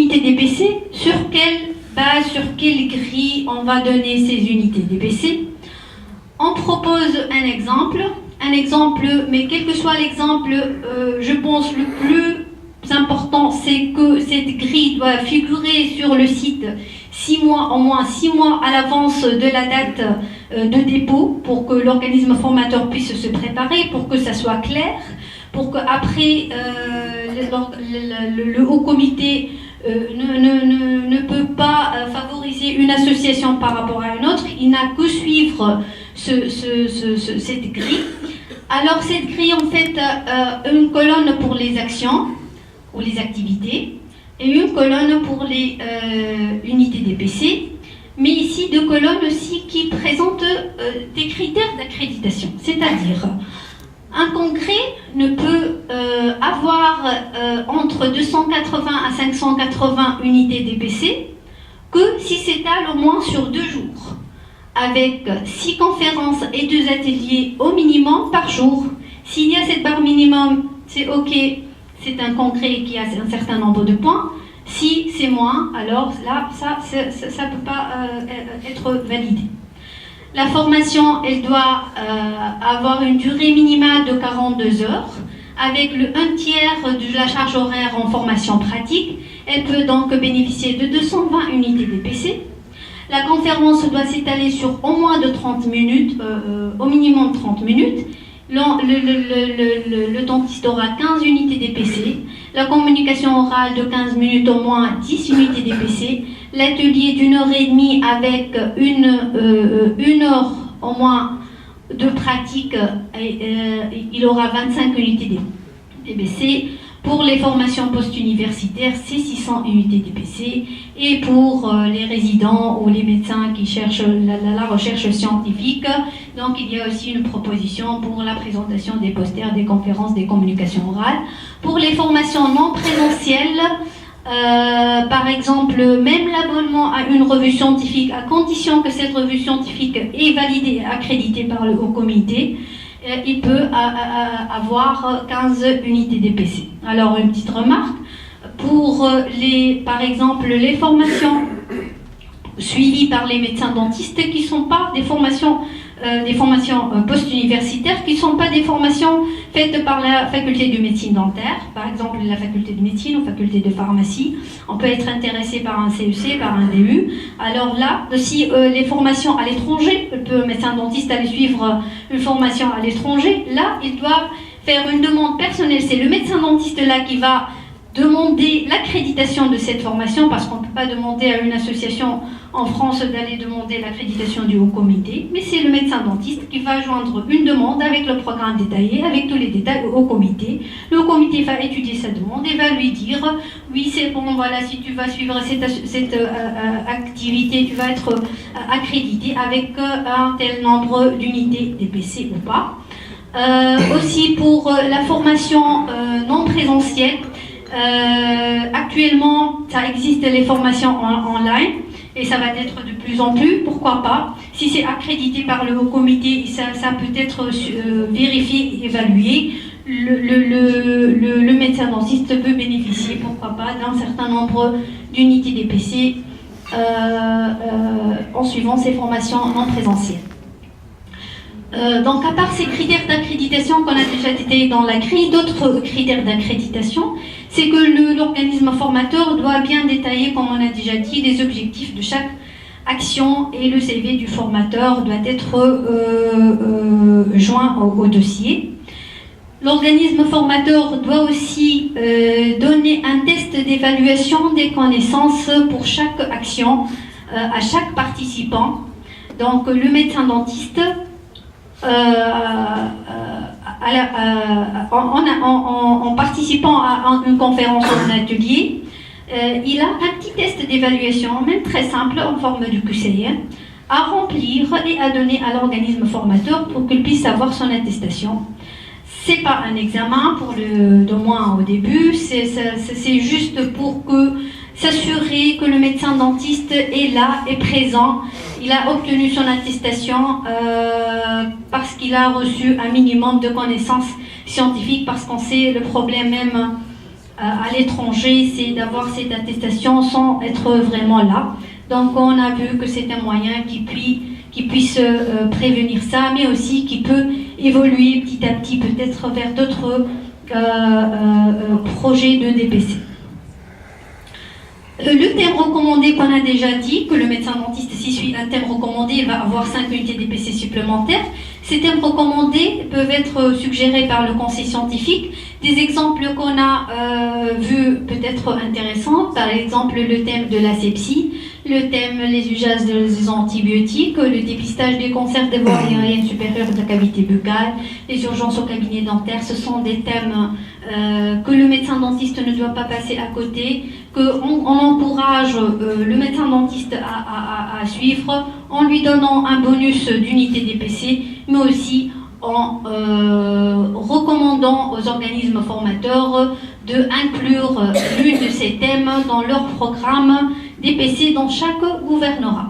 unités DPC, sur quelle base, sur quelle grille on va donner ces unités DPC. On propose un exemple, mais quel que soit l'exemple, je pense le plus important, c'est que cette grille doit figurer sur le site 6 mois, au moins 6 mois à l'avance de la date de dépôt, pour que l'organisme formateur puisse se préparer, pour que ça soit clair, pour qu'après le haut comité ne peut pas favoriser une association par rapport à une autre. Il n'a que suivre cette grille. Alors cette grille, en fait, une colonne pour les actions ou les activités et une colonne pour les unités DPC, mais ici 2 colonnes aussi qui présentent des critères d'accréditation, c'est-à-dire un congrès ne peut avoir entre 280 à 580 unités DPC que si s'étale au moins sur 2 jours, avec 6 conférences et 2 ateliers au minimum par jour. S'il y a cette barre minimum, c'est OK, c'est un congrès qui a un certain nombre de points. Si c'est moins, alors là, ça ne peut pas être validé. La formation, elle doit avoir une durée minimale de 42 heures, avec le 1/3 de la charge horaire en formation pratique. Elle peut donc bénéficier de 220 unités DPC. La conférence doit s'étaler sur au moins de 30 minutes, au minimum 30 minutes. Le dentiste aura 15 unités DPC. La communication orale de 15 minutes, au moins 10 unités DPC. L'atelier d'1h30 avec une heure au moins de pratique, il aura 25 unités DPC. Pour les formations post-universitaires, c'est 600 unités DPC. Et pour les résidents ou les médecins qui cherchent la recherche scientifique, donc il y a aussi une proposition pour la présentation des posters, des conférences, des communications orales. Pour les formations non présentielles, par exemple, même l'abonnement à une revue scientifique, à condition que cette revue scientifique est validée et accréditée par le haut comité, il peut avoir 15 unités DPC. Alors, une petite remarque, pour par exemple les formations suivies par les médecins dentistes qui ne sont pas des formations post-universitaires, qui ne sont pas des formations faites par la faculté de médecine dentaire, par exemple la faculté de médecine ou faculté de pharmacie. On peut être intéressé par un CEC, par un DU. Alors là, si les formations à l'étranger, le médecin dentiste aller suivre une formation à l'étranger, là, il doit faire une demande personnelle. C'est le médecin dentiste là qui va demander l'accréditation de cette formation, parce qu'on ne peut pas demander à une association en France d'aller demander l'accréditation du haut comité, mais c'est le médecin dentiste qui va joindre une demande avec le programme détaillé, avec tous les détails au haut comité. Le haut comité va étudier sa demande et va lui dire oui, c'est bon, voilà, si tu vas suivre cette activité, tu vas être accrédité avec un tel nombre d'unités DPC ou pas. Aussi pour la formation non présentielle, actuellement, ça existe les formations en ligne et ça va être de plus en plus, pourquoi pas. Si c'est accrédité par le haut comité, ça peut être vérifié, évalué. Le médecin dentiste peut bénéficier, pourquoi pas, d'un certain nombre d'unités DPC en suivant ces formations non présentielles. Donc, à part ces critères d'accréditation qu'on a déjà détaillés dans la grille, d'autres critères d'accréditation, c'est que l'organisme formateur doit bien détailler, comme on a déjà dit, les objectifs de chaque action, et le CV du formateur doit être joint au dossier. L'organisme formateur doit aussi donner un test d'évaluation des connaissances pour chaque action à chaque participant. Donc, le médecin dentiste, en participant à une conférence ou un atelier, il a un petit test d'évaluation, même très simple, en forme de QCM, à remplir et à donner à l'organisme formateur pour qu'il puisse avoir son attestation. C'est pas un examen, de moins au début, c'est juste pour s'assurer que le médecin dentiste est là, est présent. Il a obtenu son attestation parce qu'il a reçu un minimum de connaissances scientifiques, parce qu'on sait le problème même à l'étranger, c'est d'avoir cette attestation sans être vraiment là. Donc on a vu que c'est un moyen qui puisse prévenir ça, mais aussi qui peut évoluer petit à petit peut-être vers d'autres projets de DPC. Le thème recommandé qu'on a déjà dit, que le médecin dentiste, s'il suit un thème recommandé, il va avoir 5 unités DPC supplémentaires. Ces thèmes recommandés peuvent être suggérés par le conseil scientifique. Des exemples qu'on a vus peut-être intéressants, par exemple le thème de l'asepsie, le thème les usages des antibiotiques, le dépistage des cancers des voies aériennes supérieures de la cavité buccale, les urgences au cabinet dentaire. Ce sont des thèmes que le médecin dentiste ne doit pas passer à côté, qu'on encourage le médecin dentiste à suivre en lui donnant un bonus d'unité DPC, mais aussi en recommandant aux organismes formateurs de inclure l'une de ces thèmes dans leur programme DPC dans chaque gouvernorat.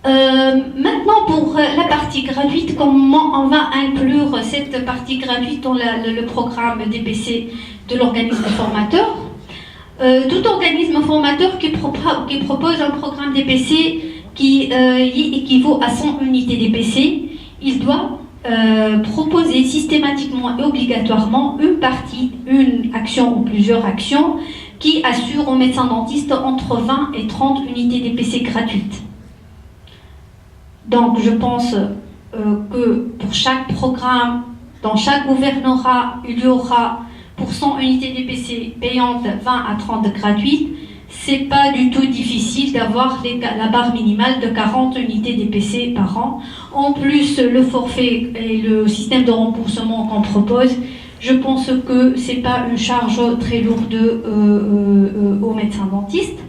Maintenant pour la partie gratuite, comment on va inclure cette partie gratuite dans le programme DPC de l'organisme formateur. Tout organisme formateur qui propose un programme DPC qui équivaut à 100 unités DPC, il doit proposer systématiquement et obligatoirement une action ou plusieurs actions qui assurent aux médecins dentistes entre 20 et 30 unités DPC gratuites. Donc je pense que pour chaque programme, dans chaque gouvernorat, il y aura pour 100 unités DPC payantes, 20 à 30 gratuites. C'est pas du tout difficile d'avoir la barre minimale de 40 unités DPC par an. En plus, le forfait et le système de remboursement qu'on propose, je pense que c'est pas une charge très lourde aux médecins dentistes.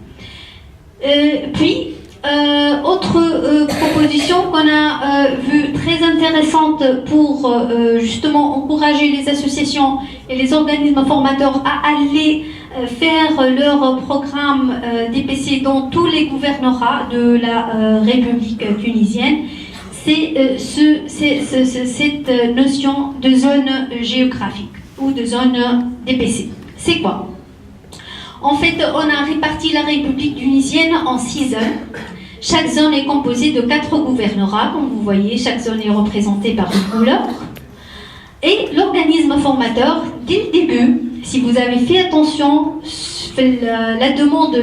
Autre proposition qu'on a vue très intéressante pour justement encourager les associations et les organismes formateurs à aller faire leur programme DPC dans tous les gouvernorats de la République tunisienne, c'est cette notion de zone géographique ou de zone DPC. C'est quoi? En fait, on a réparti la République tunisienne en 6 zones. Chaque zone est composée de 4 gouvernorats, comme vous voyez, chaque zone est représentée par une couleur. Et l'organisme formateur, dès le début, si vous avez fait attention, la demande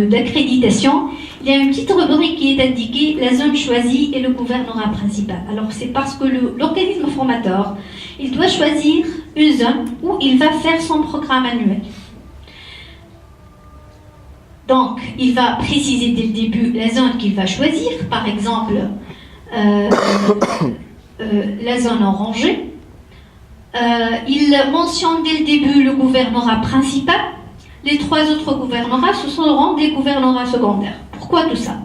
d'accréditation, il y a une petite rubrique qui est indiquée, la zone choisie et le gouvernorat principal. Alors c'est parce que l'organisme formateur, il doit choisir une zone où il va faire son programme annuel. Donc, il va préciser dès le début la zone qu'il va choisir, par exemple la zone orangée. Il mentionne dès le début le gouvernorat principal. Les 3 autres gouvernorats, ce seront des gouvernorats secondaires. Pourquoi tout ça?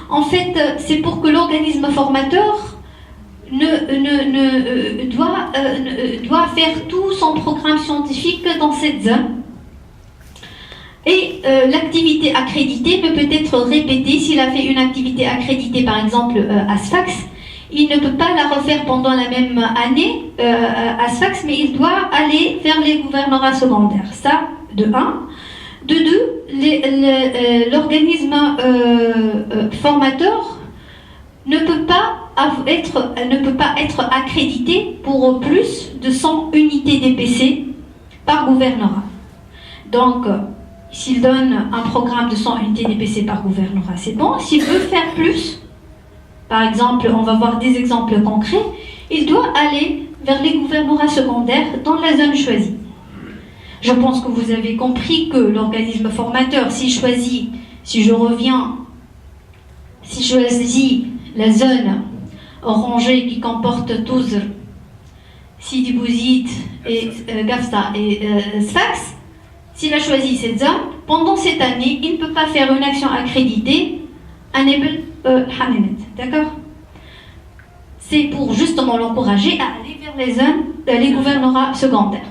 En fait, c'est pour que l'organisme formateur doit faire tout son programme scientifique dans cette zone. Et l'activité accréditée ne peut être répétée. S'il a fait une activité accréditée, par exemple à Sfax, il ne peut pas la refaire pendant la même année à Sfax, mais il doit aller vers les gouvernorats secondaires. Ça, de 1. De 2, l'organisme formateur ne peut pas être accrédité pour plus de 100 unités DPC par gouvernorat. Donc, s'il donne un programme de 100 unités DPC par gouvernorat, c'est bon. S'il veut faire plus, par exemple, on va voir des exemples concrets, il doit aller vers les gouvernorats secondaires dans la zone choisie. Je pense que vous avez compris que l'organisme formateur, s'il choisit la zone orangée qui comporte Touzr, Sidi Bouzid et Gafsa et Sfax, s'il a choisi cette zone, pendant cette année, il ne peut pas faire une action accréditée à Nebel Hamimet. D'accord? C'est pour justement l'encourager à aller vers les zones, les gouvernorats secondaires.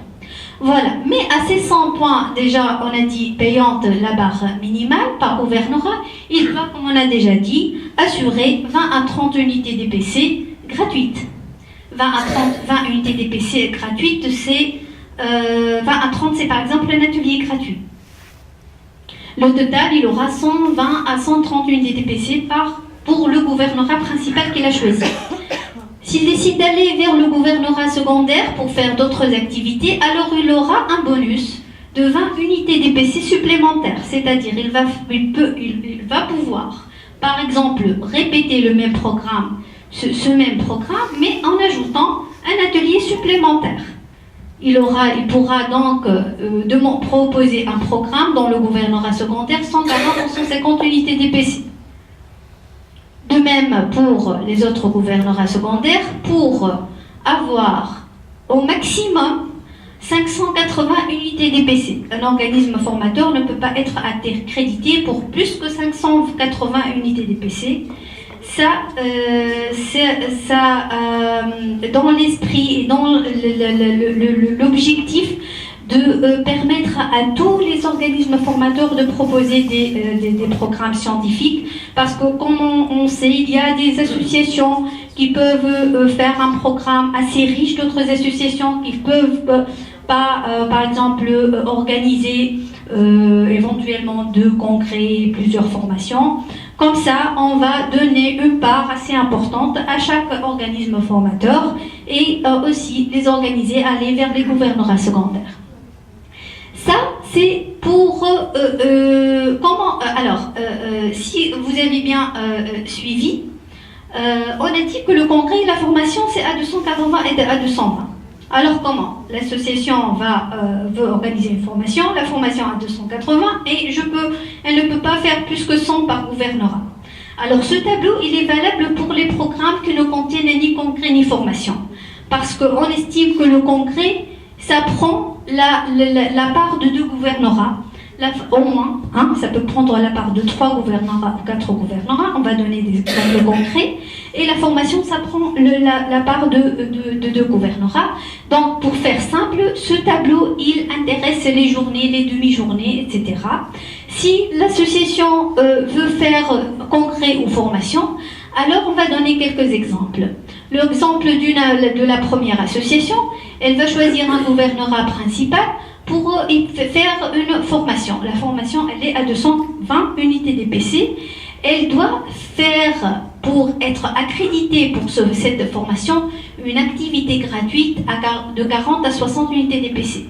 Voilà. Mais à ces 100 points, déjà, on a dit payante la barre minimale par gouvernorat, il doit, comme on a déjà dit, assurer 20 à 30 unités DPC gratuites. 20 20 unités DPC gratuites, c'est 20 à 30, c'est par exemple un atelier gratuit. Le total, il aura 120 à 130 unités DPC pour le gouvernorat principal qu'il a choisi. S'il décide d'aller vers le gouvernorat secondaire pour faire d'autres activités, alors il aura un bonus de 20 unités DPC supplémentaires. C'est-à-dire il va pouvoir, par exemple, répéter le même programme, ce même programme, mais en ajoutant un atelier supplémentaire. Il pourra donc proposer un programme dans le gouvernorat secondaire sans avoir 150 unités DPC. De même pour les autres gouvernorats secondaires, pour avoir au maximum 580 unités DPC. Un organisme formateur ne peut pas être accrédité pour plus que 580 unités DPC. Dans l'esprit et dans l'objectif de permettre à tous les organismes formateurs de proposer des programmes scientifiques, parce que comme on sait, il y a des associations qui peuvent faire un programme assez riche, d'autres associations qui peuvent pas, par exemple, organiser éventuellement 2 congrès, plusieurs formations. Comme ça, on va donner une part assez importante à chaque organisme formateur et aussi les organiser à aller vers les gouvernorats secondaires. Ça, c'est pour si vous avez bien suivi, on a dit que le congrès et la formation, c'est à 280 et à 220. Alors comment? L'association veut organiser une formation, la formation à 280 et elle ne peut pas faire plus que 100 par gouvernorat. Alors ce tableau, il est valable pour les programmes qui ne contiennent ni congrès ni formation. Parce qu'on estime que le congrès, ça prend la part de 2 gouvernorats. Au moins, ça peut prendre la part de 3 gouvernorats ou 4 gouvernorats, on va donner des exemples concrets. Et la formation, ça prend la part de 2 gouvernorats. Donc, pour faire simple, ce tableau, il intéresse les journées, les demi-journées, etc. Si l'association veut faire congrès ou formation, alors on va donner quelques exemples. L'exemple de la première association, elle va choisir un gouvernorat principal pour faire une formation. La formation, elle est à 220 unités DPC. Elle doit faire, pour être accréditée pour cette formation, une activité gratuite de 40 à 60 unités DPC.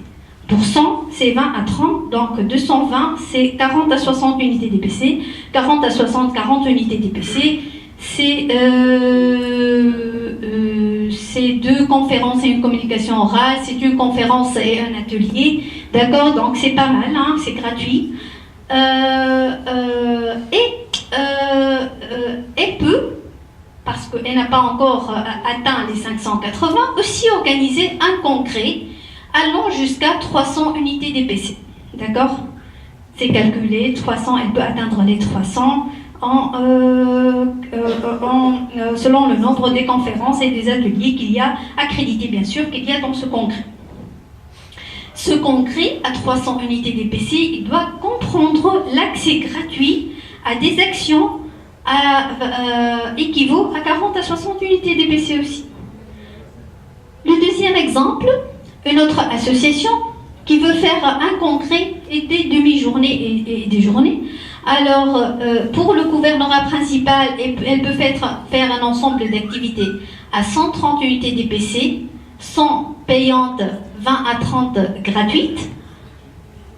Pour 100, c'est 20 à 30, donc 220, c'est 40 à 60 unités DPC. 40 à 60, 40 unités DPC. C'est 2 conférences et une communication orale, c'est une conférence et un atelier, d'accord, donc c'est pas mal, c'est gratuit. Elle peut, parce qu'elle n'a pas encore atteint les 580, aussi organiser un congrès allant jusqu'à 300 unités DPC, d'accord. C'est calculé, 300, elle peut atteindre les 300 selon le nombre des conférences et des ateliers qu'il y a, accrédités bien sûr, qu'il y a dans ce congrès. Ce congrès, à 300 unités DPC, il doit comprendre l'accès gratuit à des actions équivaut à 40 à 60 unités DPC aussi. Le deuxième exemple, une autre association qui veut faire un congrès et des demi-journées et des journées. Alors, pour le gouvernorat principal, elle peut faire un ensemble d'activités à 130 unités DPC, 100 payantes, 20 à 30 gratuites.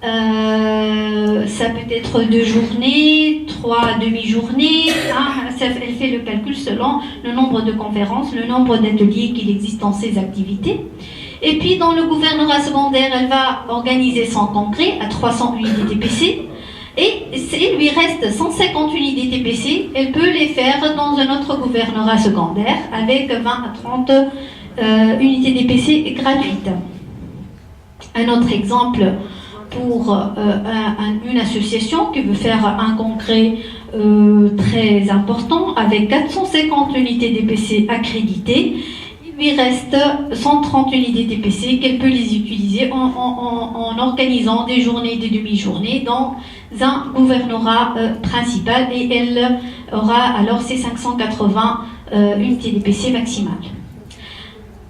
Ça peut être 2 journées, 3 demi-journées. Elle fait le calcul selon le nombre de conférences, le nombre d'ateliers qu'il existe dans ces activités. Et puis, dans le gouvernorat secondaire, elle va organiser son congrès à 300 unités DPC. Et il lui reste 150 unités DPC, elle peut les faire dans un autre gouvernorat secondaire avec 20 à 30 unités DPC gratuites. Un autre exemple pour une association qui veut faire un congrès très important avec 450 unités DPC accréditées. Il lui reste 130 unités DPC qu'elle peut les utiliser en organisant des journées et des demi-journées dans un gouvernorat principal et elle aura alors ses 580 unités DPC maximales.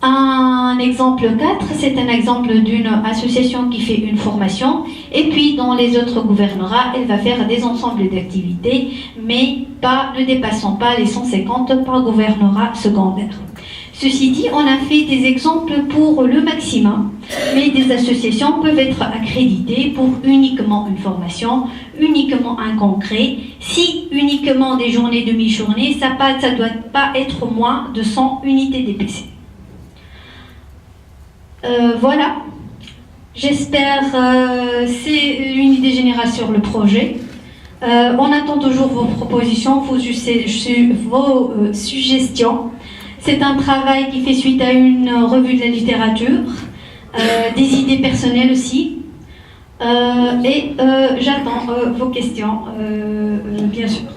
Un exemple 4, c'est un exemple d'une association qui fait une formation, et puis dans les autres gouvernorats, elle va faire des ensembles d'activités, mais ne dépassant pas les 150 par gouvernorat secondaire. Ceci dit, on a fait des exemples pour le maximum, mais des associations peuvent être accréditées pour uniquement une formation, uniquement un concret. Si uniquement des journées, demi-journées, ça ne doit pas être moins de 100 unités DPC. Voilà, j'espère c'est une idée générale sur le projet. On attend toujours vos propositions, vos suggestions. C'est un travail qui fait suite à une revue de la littérature, des idées personnelles aussi. Et j'attends vos questions, bien sûr.